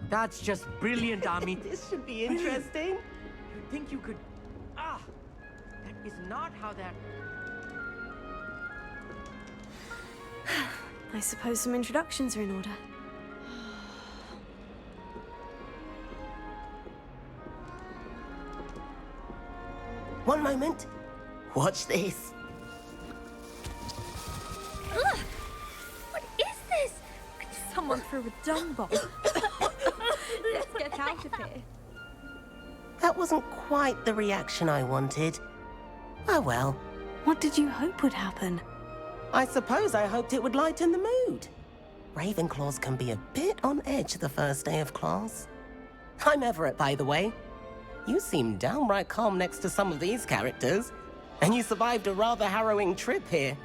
That's just brilliant, Ami. This should be interesting. You think you could... Ah! That is not how that... I suppose some introductions are in order. One moment. Watch this. Ugh! What is this? Someone threw a dung bomb. Let's get out of here. That wasn't quite the reaction I wanted. Oh well. What did you hope would happen? I suppose I hoped it would lighten the mood. Ravenclaws can be a bit on edge the first day of class. I'm Everett, by the way. You seem downright calm next to some of these characters, and you survived a rather harrowing trip here.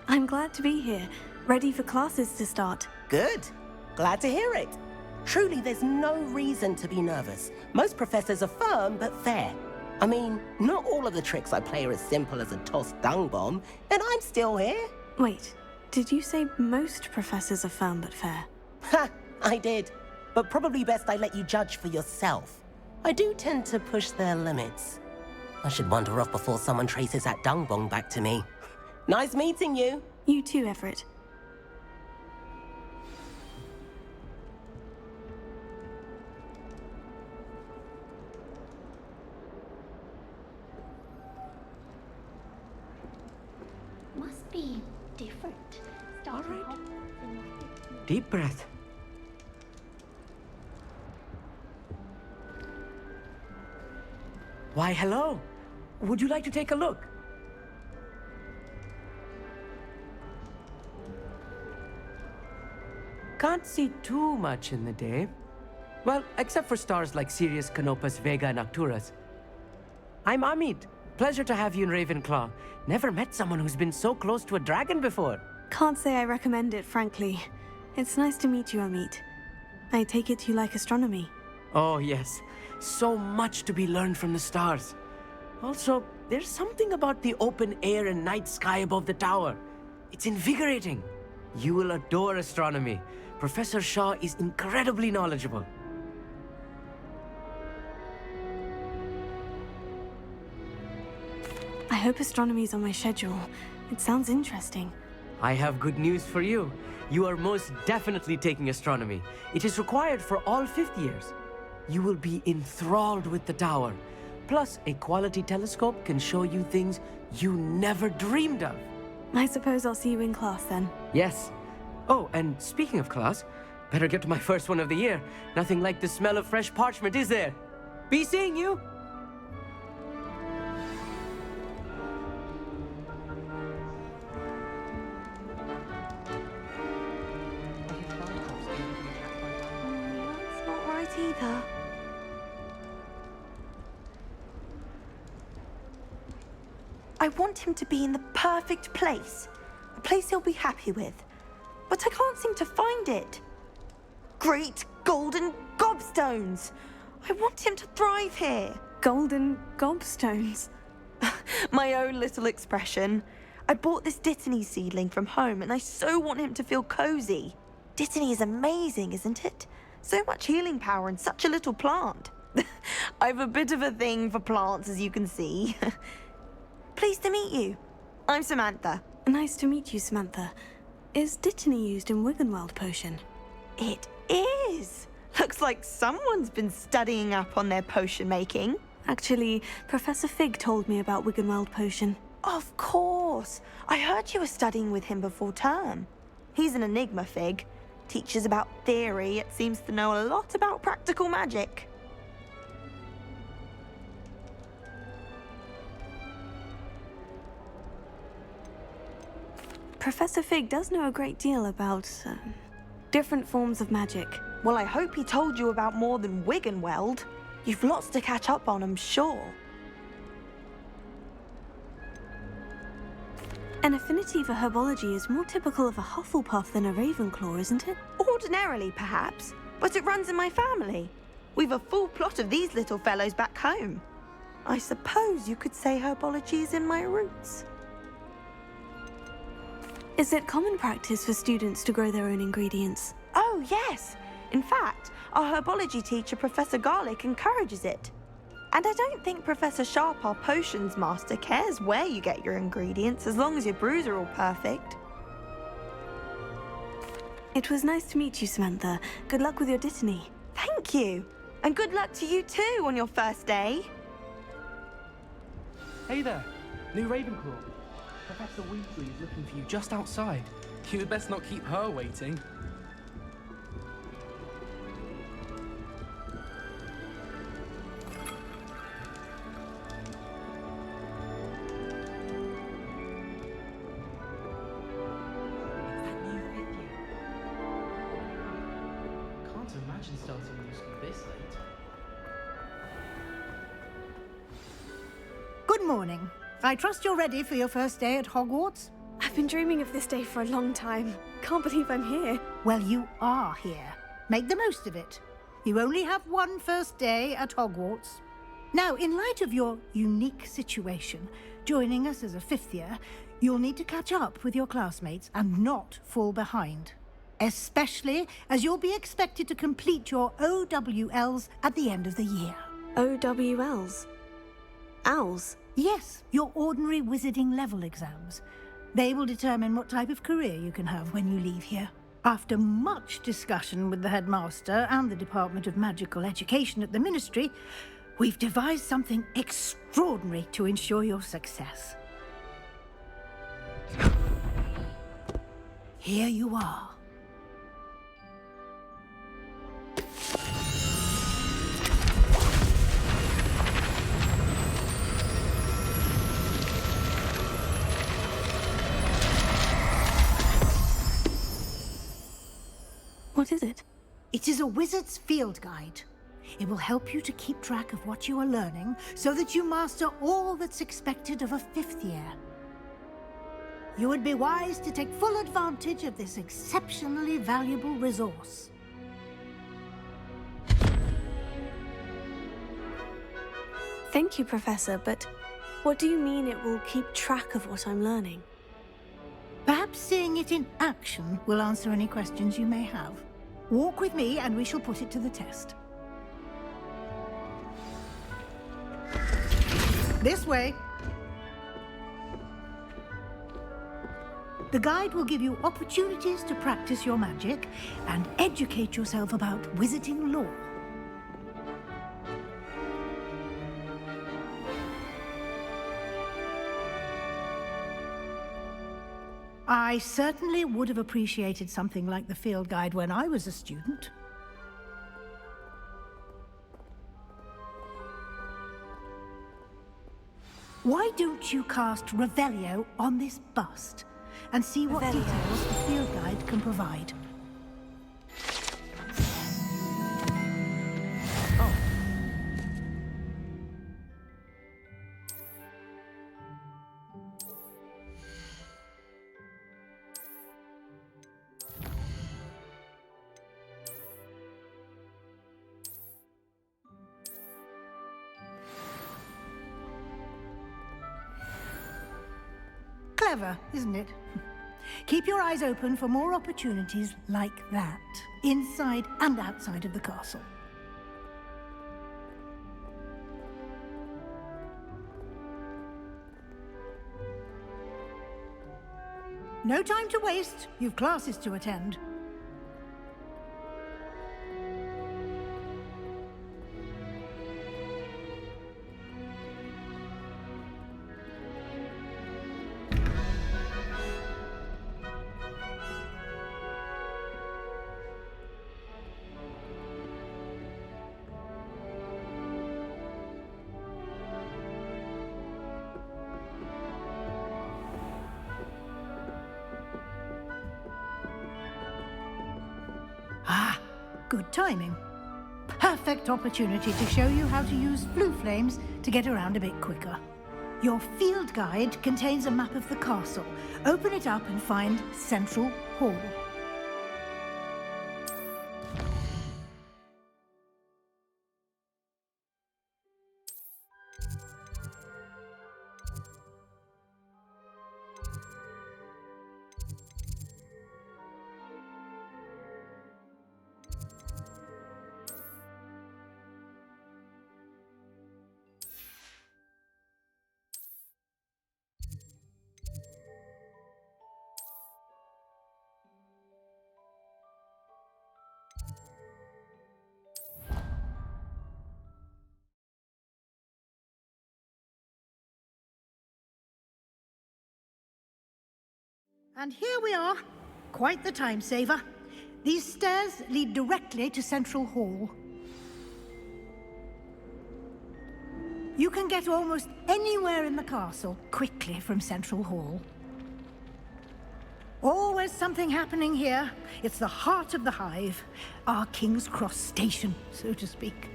I'm glad to be here, ready for classes to start. Good. Glad to hear it. Truly, there's no reason to be nervous. Most professors are firm but fair. I mean, not all of the tricks I play are as simple as a tossed dung bomb, and I'm still here. Wait, did you say most professors are firm but fair? Ha! I did. But probably best I let you judge for yourself. I do tend to push their limits. I should wander off before someone traces that dung bomb back to me. Nice meeting you. You too, Everett. Must be different. Starting off Deep breath. Why, hello. Would you like to take a look? Can't see too much in the day. Well, except for stars like Sirius, Canopus, Vega, and Arcturus. I'm Amit. Pleasure to have you in Ravenclaw. Never met someone who's been so close to a dragon before. Can't say I recommend it, frankly. It's nice to meet you, Amit. I take it you like astronomy. Oh, yes. So much to be learned from the stars. Also, there's something about the open air and night sky above the tower. It's invigorating. You will adore astronomy. Professor Shaw is incredibly knowledgeable. I hope astronomy's on my schedule. It sounds interesting. I have good news for you. You are most definitely taking astronomy. It is required for all fifth years. You will be enthralled with the tower. Plus, a quality telescope can show you things you never dreamed of. I suppose I'll see you in class then. Yes. Oh, and speaking of class, better get to my first one of the year. Nothing like the smell of fresh parchment, is there? Be seeing you! That's not right either. I want him to be in the perfect place. A place he'll be happy with. But I can't seem to find it. Great golden gobstones! I want him to thrive here. Golden gobstones. My own little expression. I bought this Dittany seedling from home and I so want him to feel cozy. Dittany is amazing, isn't it? So much healing power in such a little plant. I've a bit of a thing for plants, as you can see. Pleased to meet you. I'm Samantha. Nice to meet you, Samantha. Is Dittany used in Wiggenweld potion? It is. Looks like someone's been studying up on their potion making. Actually, Professor Fig told me about Wiggenweld potion. Of course. I heard you were studying with him before term. He's an enigma, Fig. Teaches about theory, yet seems to know a lot about practical magic. Professor Fig does know a great deal about different forms of magic. Well, I hope he told you about more than Wiggenweld. You've lots to catch up on, I'm sure. An affinity for herbology is more typical of a Hufflepuff than a Ravenclaw, isn't it? Ordinarily, perhaps, but it runs in my family. We've a full plot of these little fellows back home. I suppose you could say herbology is in my roots. Is it common practice for students to grow their own ingredients? Oh, yes. In fact, our herbology teacher, Professor Garlick, encourages it. And I don't think Professor Sharp, our potions master, cares where you get your ingredients as long as your brews are all perfect. It was nice to meet you, Samantha. Good luck with your dittany. Thank you. And good luck to you too on your first day. Hey there, new Ravenclaw. Professor Weasley is looking for you just outside. You had best not keep her waiting. Can't imagine starting new school this late. Good morning. I trust you're ready for your first day at Hogwarts? I've been dreaming of this day for a long time. Can't believe I'm here. Well, you are here. Make the most of it. You only have one first day at Hogwarts. Now, in light of your unique situation, joining us as a fifth year, you'll need to catch up with your classmates and not fall behind. Especially as you'll be expected to complete your OWLs at the end of the year. OWLs? Owls? Yes, your ordinary wizarding level exams. They will determine what type of career you can have when you leave here. After much discussion with the headmaster and the Department of Magical Education at the Ministry, we've devised something extraordinary to ensure your success. Here you are. What is it? It is a wizard's field guide. It will help you to keep track of what you are learning so that you master all that's expected of a fifth year. You would be wise to take full advantage of this exceptionally valuable resource. Thank you, Professor, but what do you mean it will keep track of what I'm learning? Perhaps seeing it in action will answer any questions you may have. Walk with me and we shall put it to the test. This way. The guide will give you opportunities to practice your magic and educate yourself about wizarding lore. I certainly would have appreciated something like the field guide when I was a student. Why don't you cast Revelio on this bust and see what Revelio. details the field guide can provide? Clever, isn't it? Keep your eyes open for more opportunities like that, inside and outside of the castle. No time to waste. You've classes to attend. Ah, good timing. Perfect opportunity to show you how to use blue flames to get around a bit quicker. Your field guide contains a map of the castle. Open it up and find Central Hall. And here we are. Quite the time saver. These stairs lead directly to Central Hall. You can get almost anywhere in the castle quickly from Central Hall. Always something happening here. It's the heart of the hive. Our King's Cross station, so to speak.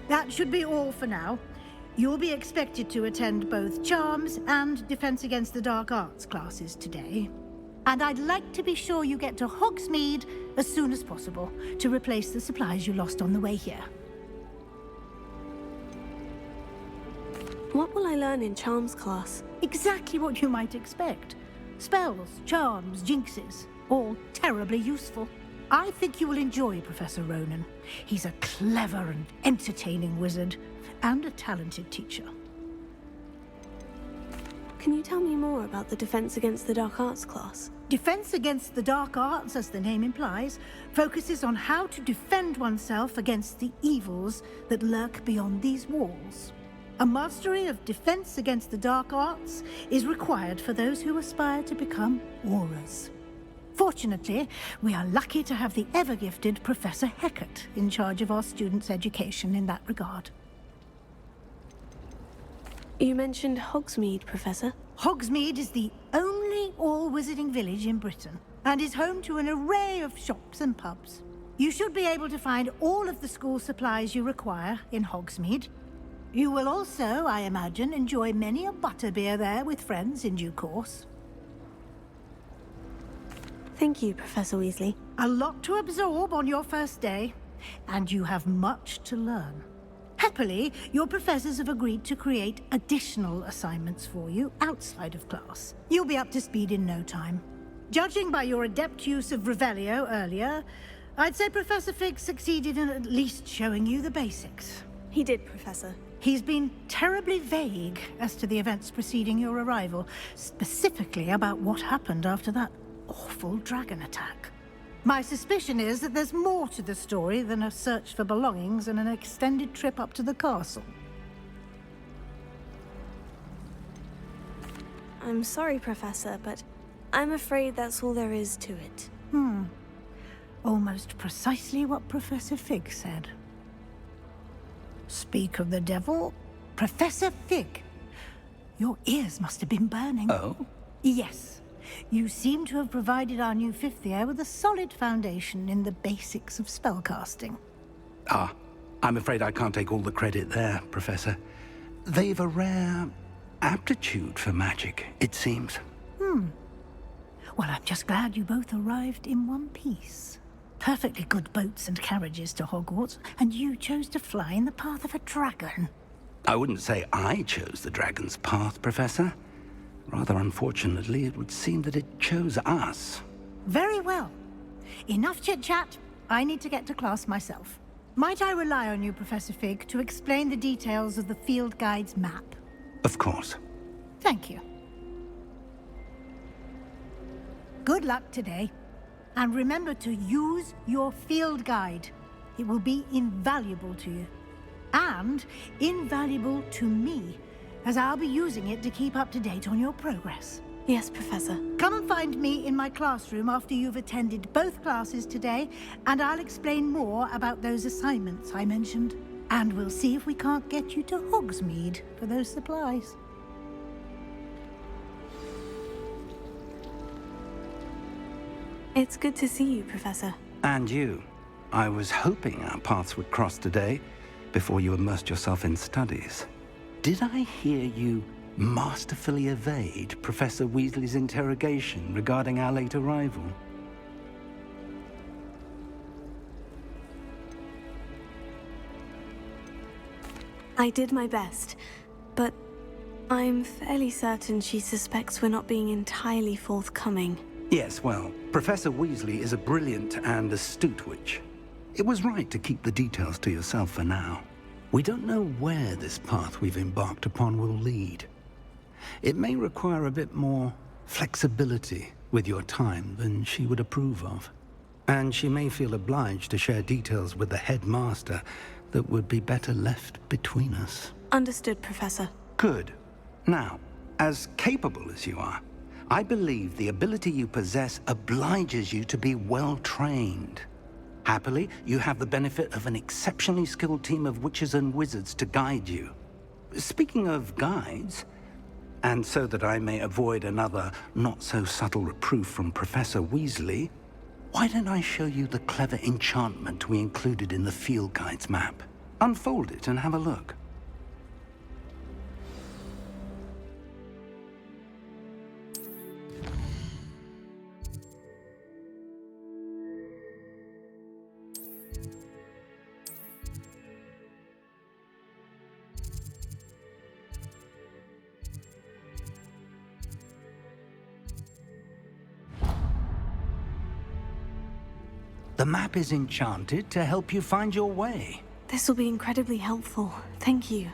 That should be all for now. You'll be expected to attend both Charms and Defense Against the Dark Arts classes today. And I'd like to be sure you get to Hogsmeade as soon as possible to replace the supplies you lost on the way here. What will I learn in Charms class? Exactly what you might expect. Spells, charms, jinxes, all terribly useful. I think you will enjoy Professor Ronan. He's a clever and entertaining wizard, and a talented teacher. Can you tell me more about the Defense Against the Dark Arts class? Defense Against the Dark Arts, as the name implies, focuses on how to defend oneself against the evils that lurk beyond these walls. A mastery of Defense Against the Dark Arts is required for those who aspire to become Aurors. Fortunately, we are lucky to have the ever-gifted Professor Hecat in charge of our students' education in that regard. You mentioned Hogsmeade, Professor. Hogsmeade is the only all-wizarding village in Britain, and is home to an array of shops and pubs. You should be able to find all of the school supplies you require in Hogsmeade. You will also, I imagine, enjoy many a butterbeer there with friends in due course. Thank you, Professor Weasley. A lot to absorb on your first day, and you have much to learn. Happily, your professors have agreed to create additional assignments for you outside of class. You'll be up to speed in no time. Judging by your adept use of Revelio earlier, I'd say Professor Fig succeeded in at least showing you the basics. He did, Professor. He's been terribly vague as to the events preceding your arrival, specifically about what happened after that awful dragon attack. My suspicion is that there's more to the story than a search for belongings and an extended trip up to the castle. I'm sorry, Professor, but I'm afraid that's all there is to it. Almost precisely what Professor Fig said. Speak of the devil, Professor Fig. Your ears must have been burning. Oh? Yes. You seem to have provided our new fifth year with a solid foundation in the basics of spellcasting. Ah, I'm afraid I can't take all the credit there, Professor. They've a rare aptitude for magic, it seems. Well, I'm just glad you both arrived in one piece. Perfectly good boats and carriages to Hogwarts, and you chose to fly in the path of a dragon. I wouldn't say I chose the dragon's path, Professor. Rather unfortunately, it would seem that it chose us. Very well. Enough chit-chat. I need to get to class myself. Might I rely on you, Professor Fig, to explain the details of the field guide's map? Of course. Thank you. Good luck today. And remember to use your field guide. It will be invaluable to you. And invaluable to me, as I'll be using it to keep up to date on your progress. Yes, Professor. Come and find me in my classroom after you've attended both classes today, and I'll explain more about those assignments I mentioned. And we'll see if we can't get you to Hogsmeade for those supplies. It's good to see you, Professor. And you. I was hoping our paths would cross today, before you immersed yourself in studies. Did I hear you masterfully evade Professor Weasley's interrogation regarding our late arrival? I did my best, but I'm fairly certain she suspects we're not being entirely forthcoming. Yes, well, Professor Weasley is a brilliant and astute witch. It was right to keep the details to yourself for now. We don't know where this path we've embarked upon will lead. It may require a bit more flexibility with your time than she would approve of. And she may feel obliged to share details with the headmaster that would be better left between us. Understood, Professor. Good. Now, as capable as you are, I believe the ability you possess obliges you to be well trained. Happily, you have the benefit of an exceptionally skilled team of witches and wizards to guide you. Speaking of guides, and so that I may avoid another not-so-subtle reproof from Professor Weasley, why don't I show you the clever enchantment we included in the field guide's map? Unfold it and have a look. The map is enchanted to help you find your way. This will be incredibly helpful. Thank you.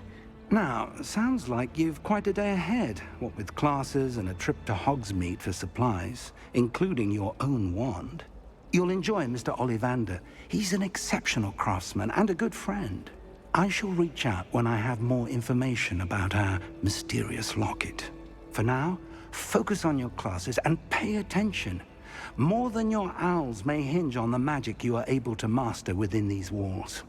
Now, sounds like you've quite a day ahead, what with classes and a trip to Hogsmeade for supplies, including your own wand. You'll enjoy Mr. Ollivander. He's an exceptional craftsman and a good friend. I shall reach out when I have more information about our mysterious locket. For now, focus on your classes and pay attention. More than your owls may hinge on the magic you are able to master within these walls.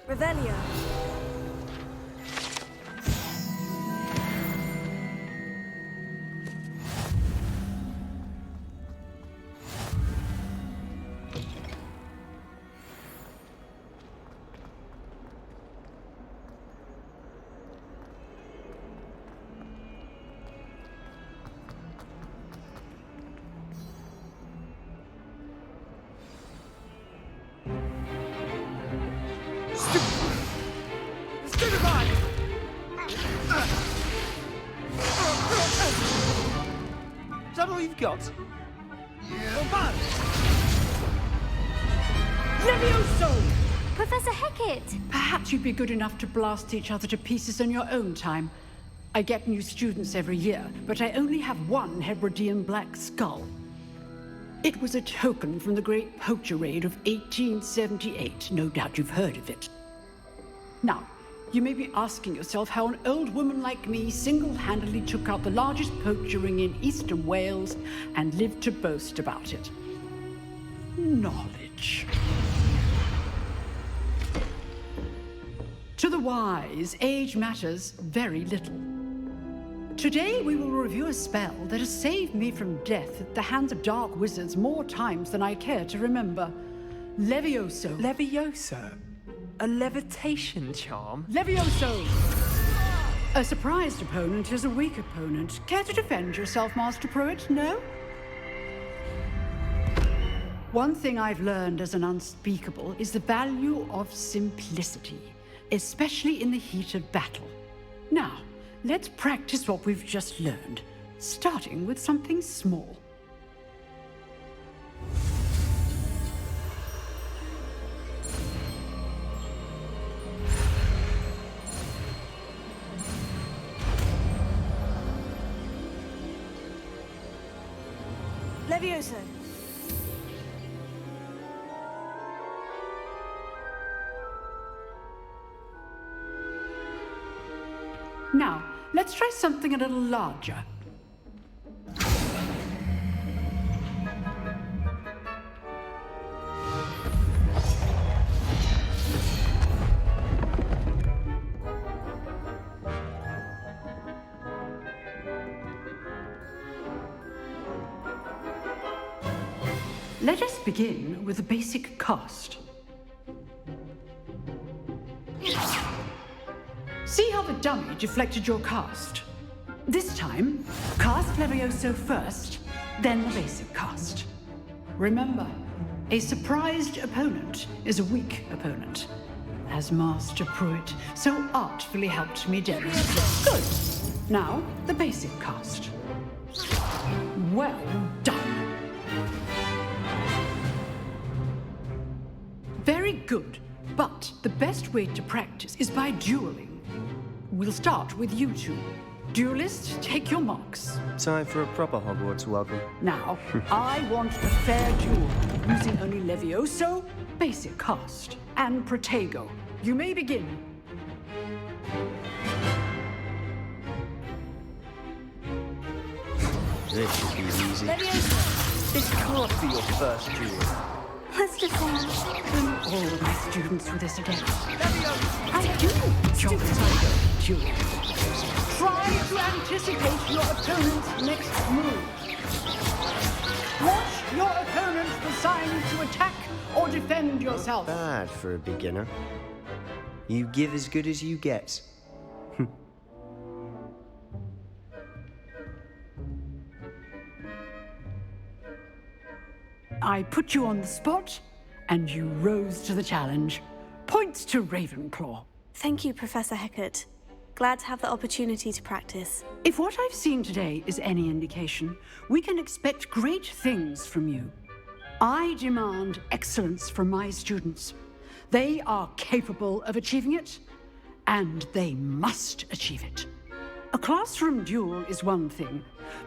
Revelio. Is that all you've got? Levioso! Professor Hecat! Perhaps you'd be good enough to blast each other to pieces in your own time. I get new students every year, but I only have one Hebridean black skull. It was a token from the Great Poacher Raid of 1878. No doubt you've heard of it. Now, you may be asking yourself how an old woman like me single-handedly took out the largest poacher ring in eastern Wales and lived to boast about it. Knowledge. To the wise, age matters very little. Today we will review a spell that has saved me from death at the hands of dark wizards more times than I care to remember. Levioso. Levioso? A levitation charm? Levioso! A surprised opponent is a weak opponent. Care to defend yourself, Master Pruitt? No? One thing I've learned as an unspeakable is the value of simplicity, especially in the heat of battle. Now, let's practice what we've just learned, starting with something small. Levioso. Now, let's try something a little larger. Let us begin with a basic cast. See how the dummy deflected your cast? This time, cast Levioso first, then the basic cast. Remember, a surprised opponent is a weak opponent, as Master Pruitt so artfully helped me demonstrate. Good. Now, the basic cast. Well done. Very good. But the best way to practice is by dueling. We'll start with you two. Duelists, take your marks. Time for a proper Hogwarts welcome. Now, I want a fair duel, using only Levioso, basic cast, and Protego. You may begin. This should be easy. This can't be your first duel. Let's just All of my students do this again. I do. Your Protego duel. Try to anticipate your opponent's next move. Watch your opponent decide to attack or defend yourself. Bad for a beginner. You give as good as you get. I put you on the spot, and you rose to the challenge. Points to Ravenclaw. Thank you, Professor Hecat. Glad to have the opportunity to practice. If what I've seen today is any indication, we can expect great things from you. I demand excellence from my students. They are capable of achieving it, and they must achieve it. A classroom duel is one thing,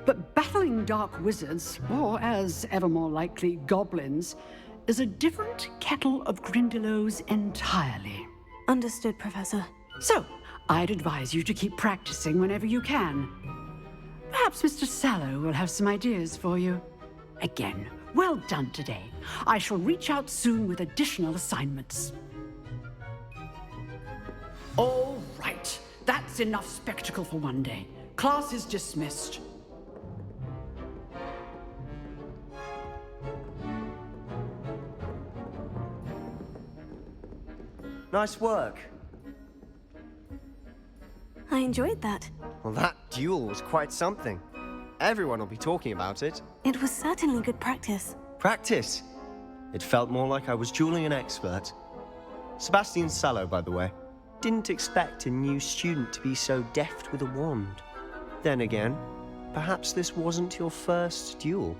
but battling dark wizards, or as ever more likely, goblins, is a different kettle of Grindylows entirely. Understood, Professor. So, I'd advise you to keep practicing whenever you can. Perhaps Mr. Sallow will have some ideas for you. Again, well done today. I shall reach out soon with additional assignments. All right. That's enough spectacle for one day. Class is dismissed. Nice work. I enjoyed that. Well, that duel was quite something. Everyone will be talking about it. It was certainly good practice. Practice. It felt more like I was dueling an expert. Sebastian Sallow, by the way. Didn't expect a new student to be so deft with a wand. Then again, perhaps this wasn't your first duel.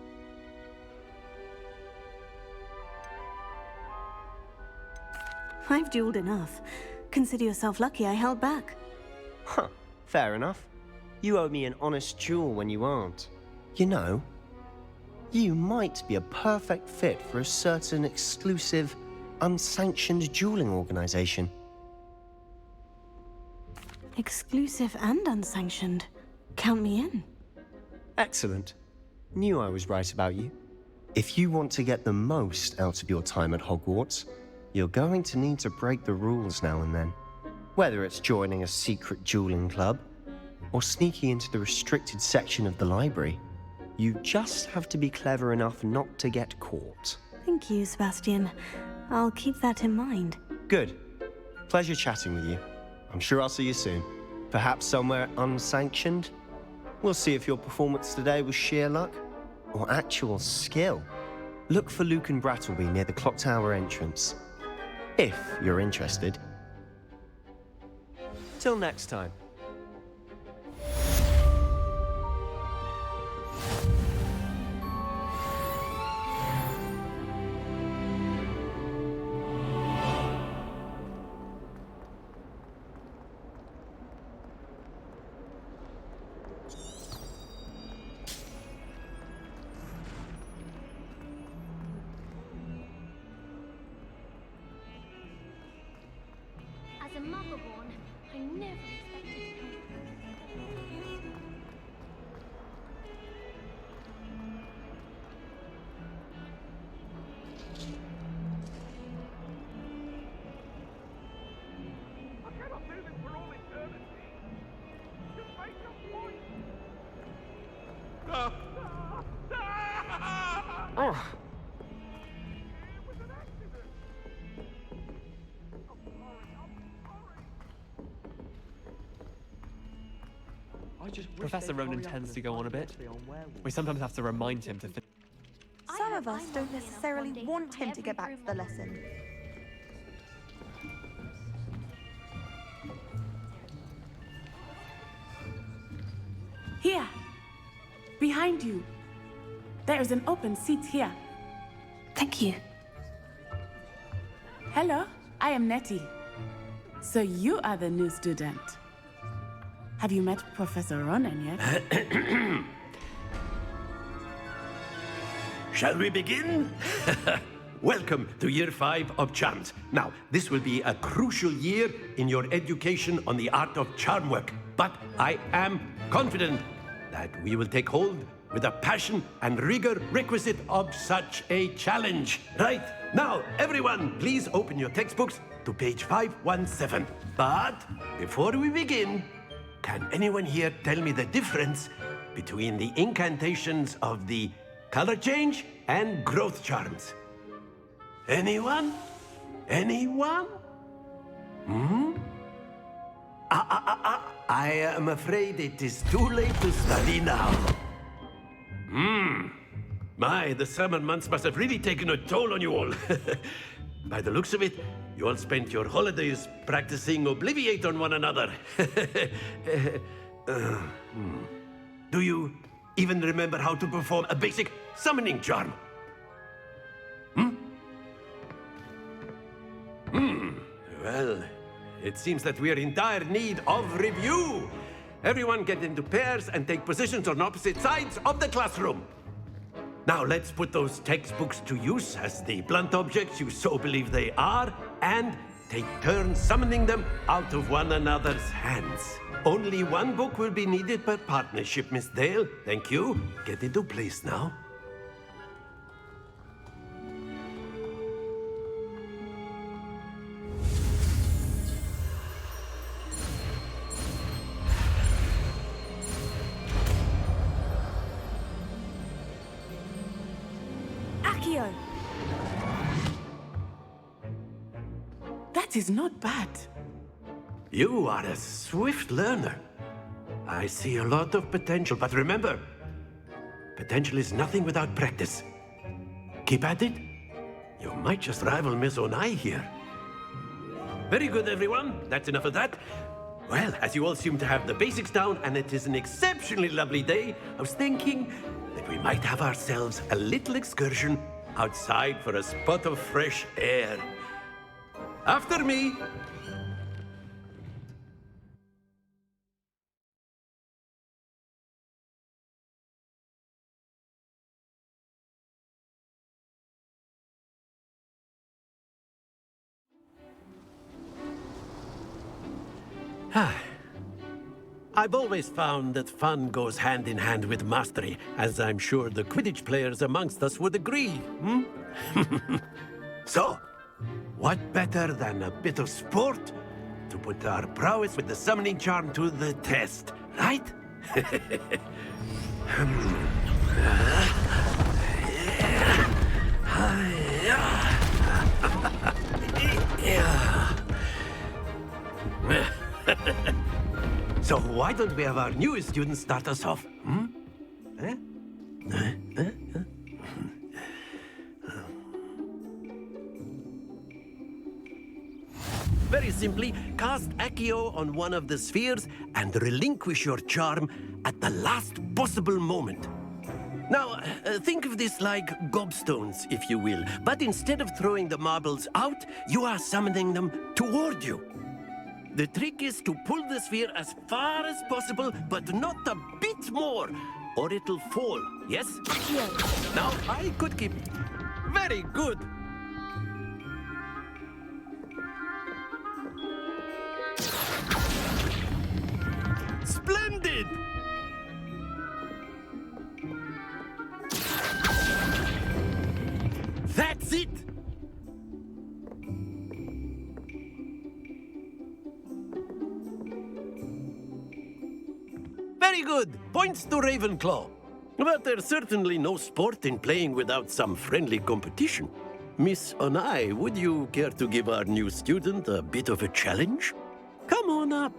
I've dueled enough. Consider yourself lucky I held back. Huh, fair enough. You owe me an honest duel when you aren't. You know, you might be a perfect fit for a certain exclusive, unsanctioned dueling organization. Exclusive and unsanctioned. Count me in. Excellent. Knew I was right about you. If you want to get the most out of your time at Hogwarts, you're going to need to break the rules now and then. Whether it's joining a secret dueling club, or sneaking into the restricted section of the library, you just have to be clever enough not to get caught. Thank you, Sebastian. I'll keep that in mind. Good. Pleasure chatting with you. I'm sure I'll see you soon. Perhaps somewhere unsanctioned? We'll see if your performance today was sheer luck or actual skill. Look for Luke and Brattleby near the clock tower entrance. If you're interested. Till next time. As a mother-born, I never expected to come. I cannot do this for all eternity. Just make a point. It was an accident. I'm sorry. Professor Ronan tends to go on a bit. We sometimes have to remind him to finish. Some of us don't necessarily want him to get back to the lesson. Here. Behind you. There is an open seat here. Thank you. Hello. I am Nettie. So you are the new student. Have you met Professor Ronan yet? Shall we begin? Welcome to Year 5 of Charms. Now, this will be a crucial year in your education on the art of charm work. But I am confident that we will take hold with the passion and rigor requisite of such a challenge. Right, now, everyone, please open your textbooks to page 517. But before we begin, can anyone here tell me the difference between the incantations of the color change and growth charms? Anyone? Anyone? I am afraid it is too late to study now. My, the summer months must have really taken a toll on you all. By the looks of it, you all spent your holidays practicing Obliviate on one another. Do you even remember how to perform a basic summoning charm? Well, it seems that we are in dire need of review. Everyone get into pairs and take positions on opposite sides of the classroom. Now let's put those textbooks to use as the blunt objects you so believe they are, and take turns summoning them out of one another's hands. Only one book will be needed per partnership, Miss Dale. Thank you. Get into place now. Akio! That is not bad. You are a swift learner. I see a lot of potential, but remember, potential is nothing without practice. Keep at it. You might just rival Miss Onai here. Very good, everyone. That's enough of that. Well, as you all seem to have the basics down, and it is an exceptionally lovely day, I was thinking that we might have ourselves a little excursion outside for a spot of fresh air. After me. I've always found that fun goes hand in hand with mastery, as I'm sure the Quidditch players amongst us would agree. So, what better than a bit of sport to put our prowess with the summoning charm to the test, right? So why don't we have our newest student start us off? Very simply, cast Accio on one of the spheres and relinquish your charm at the last possible moment. Now, think of this like gobstones, if you will. But instead of throwing the marbles out, you are summoning them toward you. The trick is to pull the sphere as far as possible, but not a bit more, or it'll fall, yes? Accio. Now, I could keep... Very good. Splendid! That's it! Very good. Points to Ravenclaw. But there's certainly no sport in playing without some friendly competition. Miss Onai, would you care to give our new student a bit of a challenge? Come on up.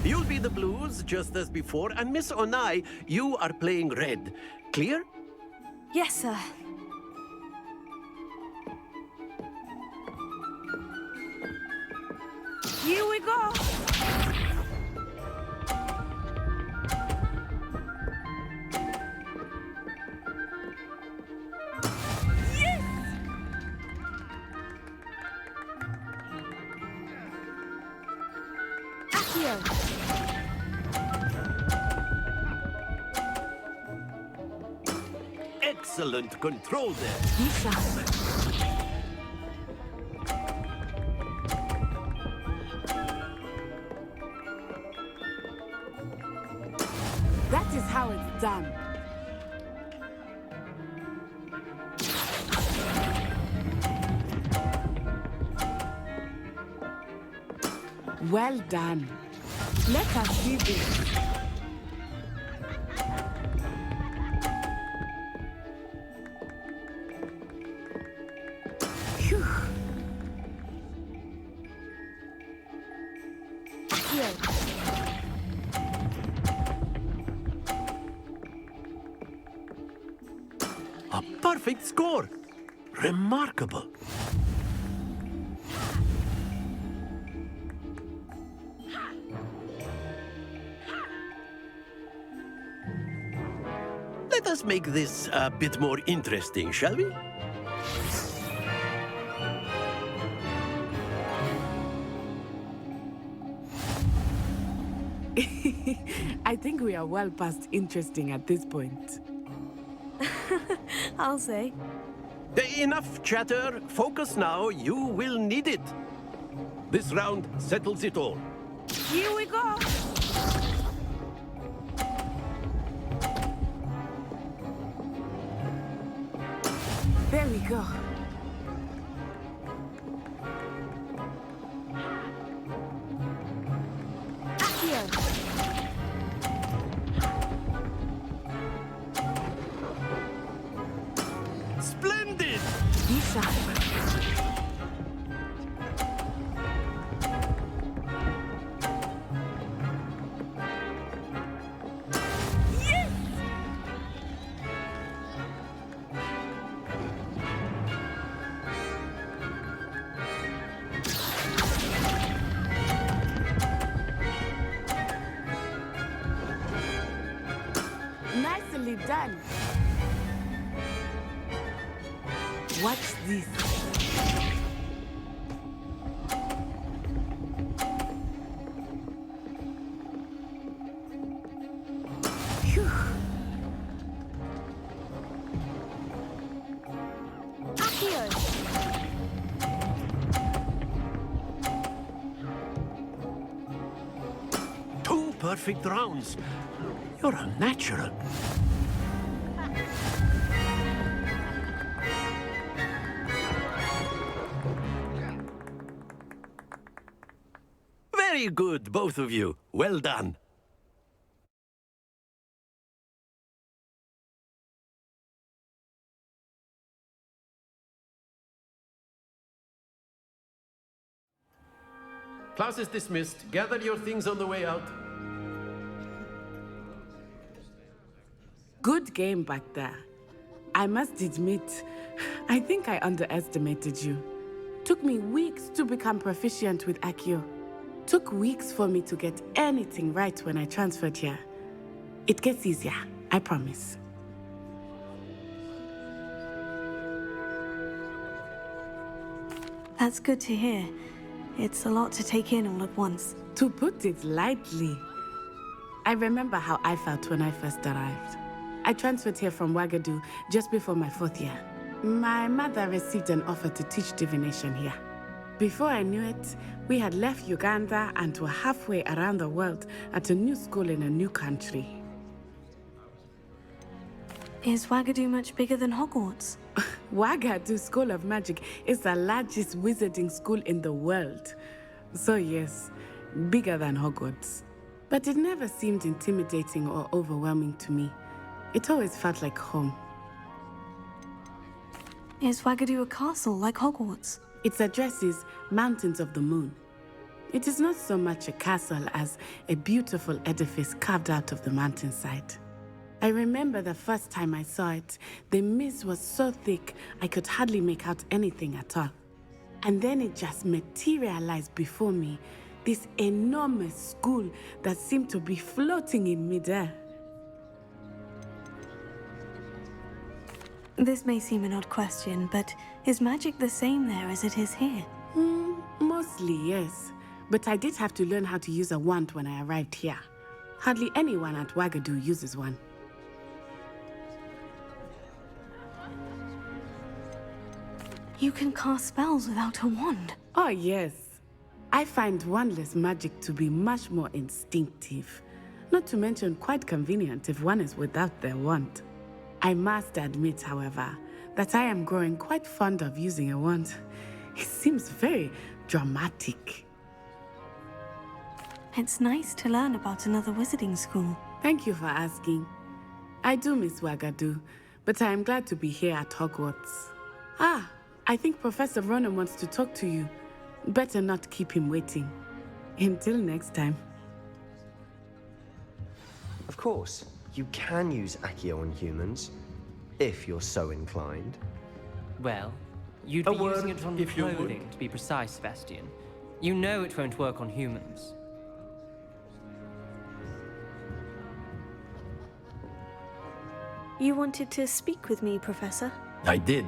You'll be the blues, just as before, and Miss Onai, you are playing red. Clear? Yes, sir. Here we go! Yes! excellent control there. Be sharp. That is how it's done. Well done. Let us see this. Phew. Here. A perfect score. Remarkable. Let us make this a bit more interesting, shall we? I think we are well past interesting at this point. I'll say. Enough chatter. Focus now. You will need it. This round settles it all. Here we go. There we go. Here. Splendid! Be sharp. Nicely done. What's this? Phew. Here. Two perfect rounds. You're a natural. Very good, both of you. Well done. Class is dismissed. Gather your things on the way out. Good game back there. I must admit, I think I underestimated you. Took me weeks to become proficient with Accio. Took weeks for me to get anything right when I transferred here. It gets easier, I promise. That's good to hear. It's a lot to take in all at once. To put it lightly, I remember how I felt when I first arrived. I transferred here from Ouagadougou just before my 4th year. My mother received an offer to teach divination here. Before I knew it, we had left Uganda and were halfway around the world at a new school in a new country. Is Ouagadougou much bigger than Hogwarts? Ouagadougou School of Magic is the largest wizarding school in the world. So yes, bigger than Hogwarts. But it never seemed intimidating or overwhelming to me. It always felt like home. Is Ouagadougou a castle like Hogwarts? Its address is Mountains of the Moon. It is not so much a castle as a beautiful edifice carved out of the mountainside. I remember the first time I saw it, the mist was so thick I could hardly make out anything at all. And then it just materialized before me, this enormous school that seemed to be floating in midair. This may seem an odd question, but is magic the same there as it is here? Mostly, yes. But I did have to learn how to use a wand when I arrived here. Hardly anyone at Ouagadougou uses one. You can cast spells without a wand. Oh, yes. I find wandless magic to be much more instinctive. Not to mention quite convenient if one is without their wand. I must admit, however, that I am growing quite fond of using a wand. It seems very dramatic. It's nice to learn about another wizarding school. Thank you for asking. I do miss Wagadu, but I am glad to be here at Hogwarts. Ah, I think Professor Ronan wants to talk to you. Better not keep him waiting. Until next time. Of course, you can use Accio on humans, if you're so inclined. Well, you'd be using it on clothing, to be precise, Sebastian. You know it won't work on humans. You wanted to speak with me, Professor? I did.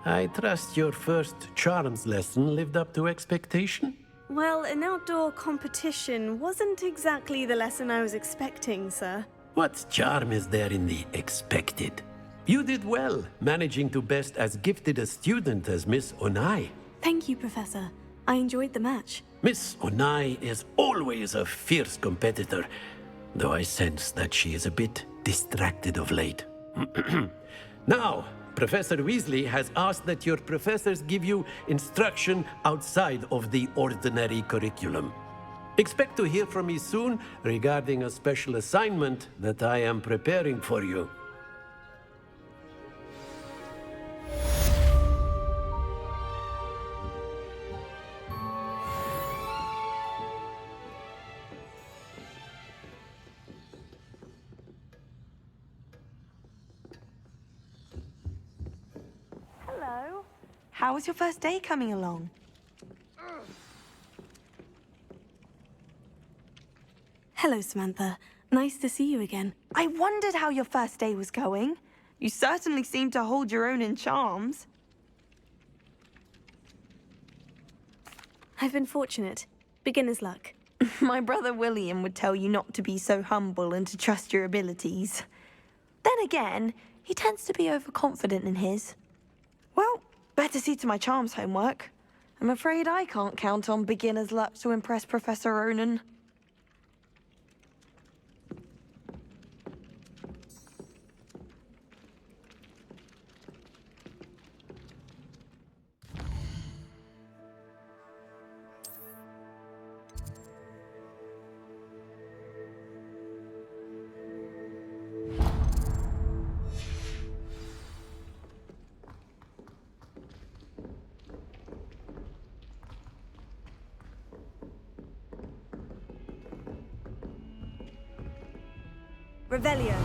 I trust your first charms lesson lived up to expectation? Well, an outdoor competition wasn't exactly the lesson I was expecting, sir. What charm is there in the expected? You did well, managing to best as gifted a student as Miss Onai. Thank you, Professor. I enjoyed the match. Miss Onai is always a fierce competitor, though I sense that she is a bit distracted of late. Now, Professor Weasley has asked that your professors give you instruction outside of the ordinary curriculum. Expect to hear from me soon regarding a special assignment that I am preparing for you. Hello. How was your first day coming along? Hello, Samantha. Nice to see you again. I wondered how your first day was going. You certainly seem to hold your own in charms. I've been fortunate. Beginner's luck. My brother William would tell you not to be so humble and to trust your abilities. Then again, he tends to be overconfident in his. Well, better see to my charms homework. I'm afraid I can't count on beginner's luck to impress Professor Ronan. Revelio.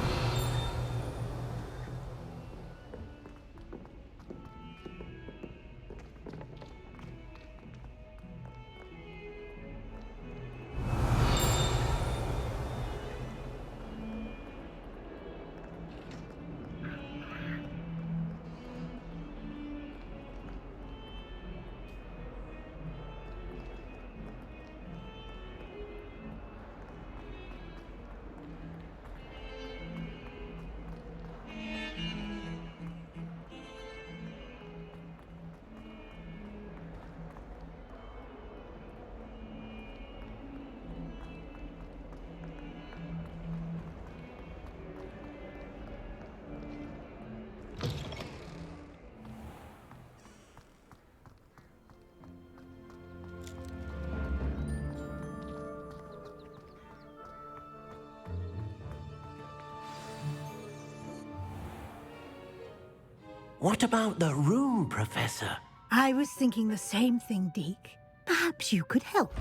What about the room, Professor? I was thinking the same thing, Deke. Perhaps you could help.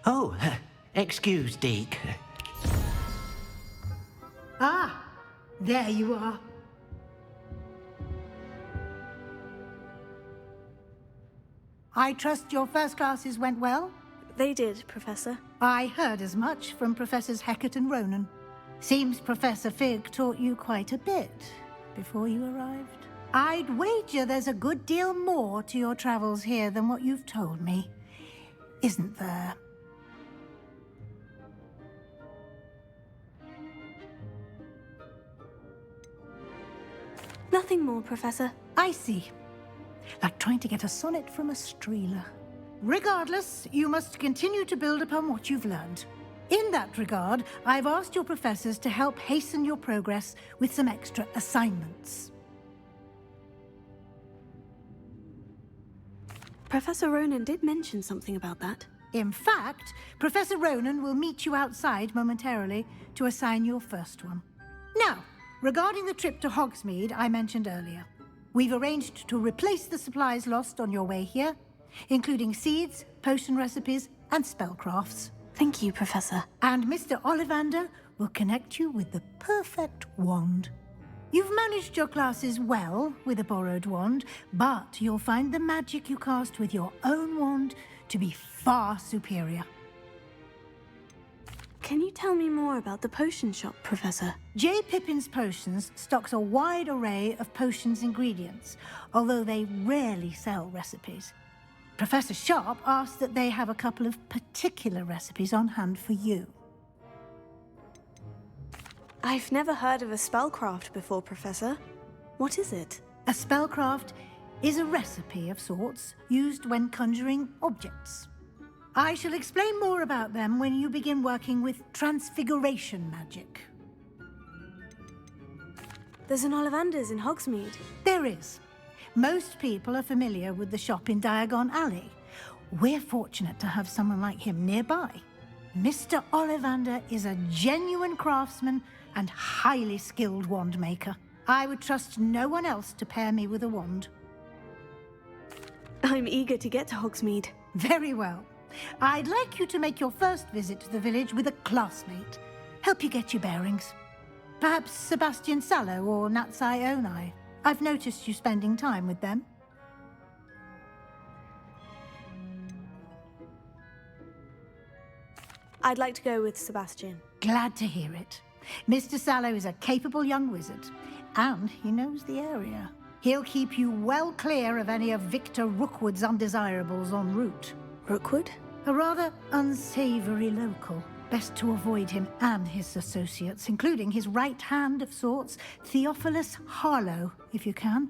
Oh, excuse, Deke. Ah, there you are. I trust your first classes went well? They did, Professor. I heard as much from Professors Hecat and Ronan. Seems Professor Fig taught you quite a bit before you arrived. I'd wager there's a good deal more to your travels here than what you've told me, isn't there? Nothing more, Professor. I see. Like trying to get a sonnet from a streeler. Regardless, you must continue to build upon what you've learned. In that regard, I've asked your professors to help hasten your progress with some extra assignments. Professor Ronan did mention something about that. In fact, Professor Ronan will meet you outside momentarily to assign your first one. Now, regarding the trip to Hogsmeade I mentioned earlier, we've arranged to replace the supplies lost on your way here, including seeds, potion recipes, and spellcrafts. Thank you, Professor. And Mr. Ollivander will connect you with the perfect wand. You've managed your classes well with a borrowed wand, but you'll find the magic you cast with your own wand to be far superior. Can you tell me more about the potion shop, Professor? J. Pippin's Potions stocks a wide array of potions ingredients, although they rarely sell recipes. Professor Sharp asked that they have a couple of particular recipes on hand for you. I've never heard of a spellcraft before, Professor. What is it? A spellcraft is a recipe of sorts used when conjuring objects. I shall explain more about them when you begin working with transfiguration magic. There's an Ollivander's in Hogsmeade. There is. Most people are familiar with the shop in Diagon Alley. We're fortunate to have someone like him nearby. Mr. Ollivander is a genuine craftsman and highly skilled wand maker. I would trust no one else to pair me with a wand. I'm eager to get to Hogsmeade. Very well. I'd like you to make your first visit to the village with a classmate. Help you get your bearings. Perhaps Sebastian Sallow or Natsai Onai. I've noticed you spending time with them. I'd like to go with Sebastian. Glad to hear it. Mr. Sallow is a capable young wizard, and he knows the area. He'll keep you well clear of any of Victor Rookwood's undesirables en route. Rookwood? A rather unsavory local. Best to avoid him and his associates, including his right hand of sorts, Theophilus Harlow, if you can.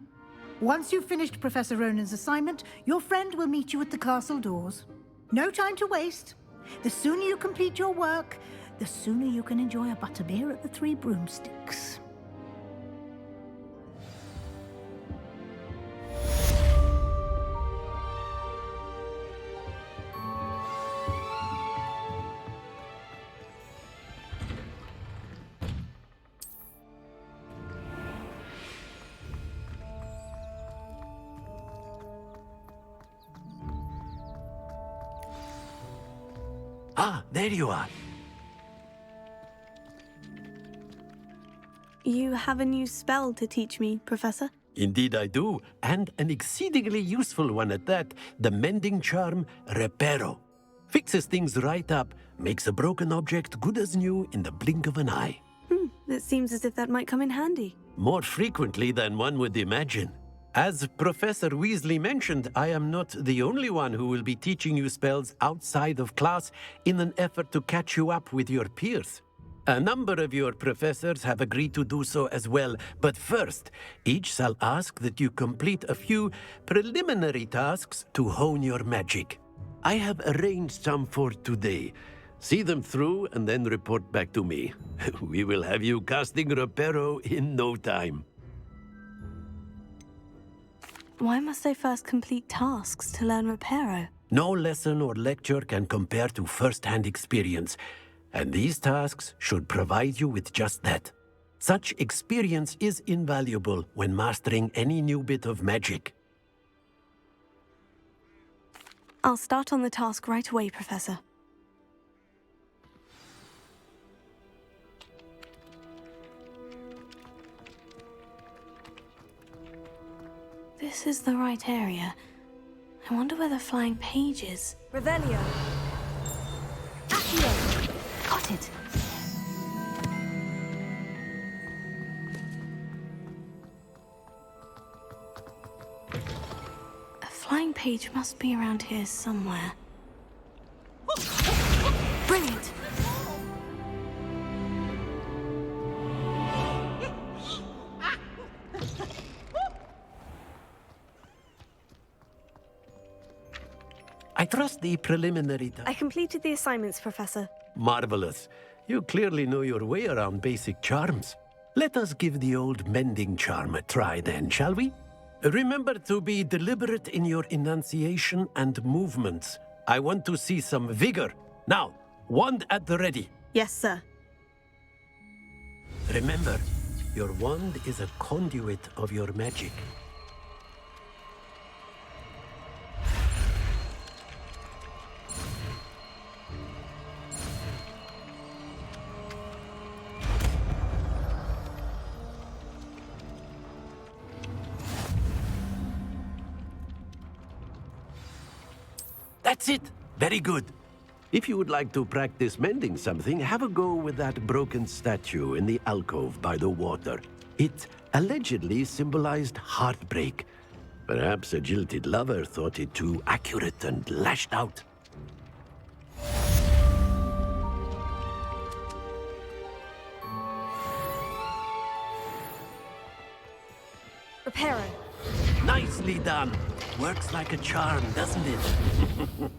Once you've finished Professor Ronan's assignment, your friend will meet you at the castle doors. No time to waste. The sooner you complete your work, the sooner you can enjoy a butterbeer at the Three Broomsticks. Ah, there you are. You have a new spell to teach me, Professor? Indeed I do, and an exceedingly useful one at that, the mending charm Reparo. Fixes things right up, makes a broken object good as new in the blink of an eye. It seems as if that might come in handy. More frequently than one would imagine. As Professor Weasley mentioned, I am not the only one who will be teaching you spells outside of class in an effort to catch you up with your peers. A number of your professors have agreed to do so as well, but first, each shall ask that you complete a few preliminary tasks to hone your magic. I have arranged some for today. See them through and then report back to me. We will have you casting Reparo in no time. Why must I first complete tasks to learn Reparo? No lesson or lecture can compare to first-hand experience, and these tasks should provide you with just that. Such experience is invaluable when mastering any new bit of magic. I'll start on the task right away, Professor. This is the right area. I wonder where the flying page is. Revelio! Accio! Got it! A flying page must be around here somewhere. Brilliant! I trust the preliminary... I completed the assignments, Professor. Marvelous. You clearly know your way around basic charms. Let us give the old mending charm a try then, shall we? Remember to be deliberate in your enunciation and movements. I want to see some vigor. Now, wand at the ready. Yes, sir. Remember, your wand is a conduit of your magic. That's it. Very good. If you would like to practice mending something, have a go with that broken statue in the alcove by the water. It allegedly symbolized heartbreak. Perhaps a jilted lover thought it too accurate and lashed out. Reparo. Nicely done. Works like a charm, doesn't it?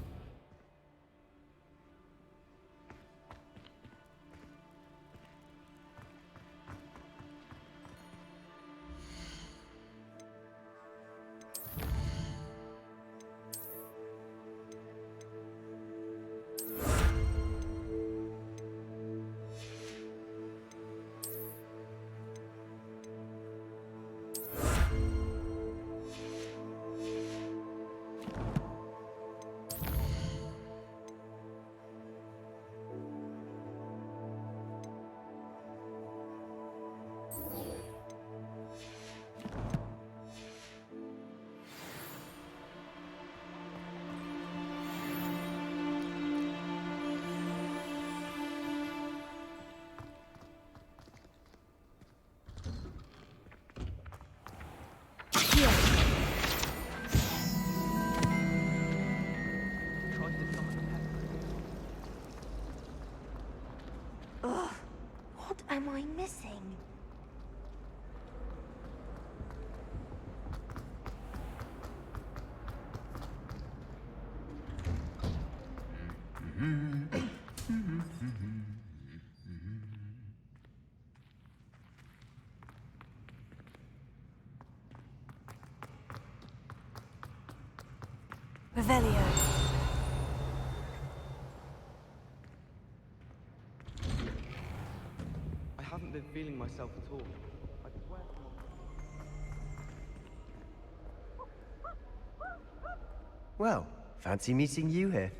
Ugh, what am I missing? Revelio. I haven't been feeling myself at all. I swear. Well, fancy meeting you here.